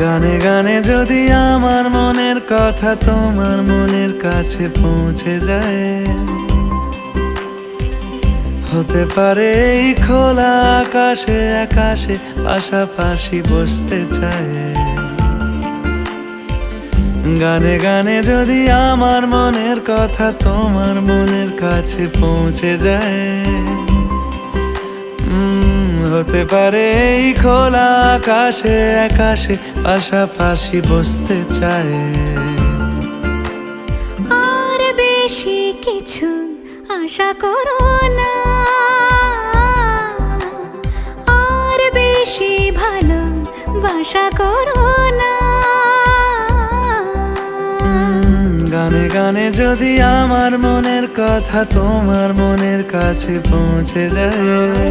গানে গানে যদি আমার মনের কথা তোমার মনের কাছে পৌঁছে যায়, হতে পারে এই খোলা আকাশে আকাশে পাশাপাশি বসতে চায়। গানে গানে যদি আমার মনের কথা তোমার মনের কাছে পৌঁছে যায়, হতে পারে এই খোলা আকাশে আকাশে পাশাপাশি বসতে চায়। আর বেশি কিছু আশা করো না, আর বেশি ভালোবাসা করো না। গানে গানে যদি আমার মনের কথা তোমার মনের কাছে পৌঁছে যায়,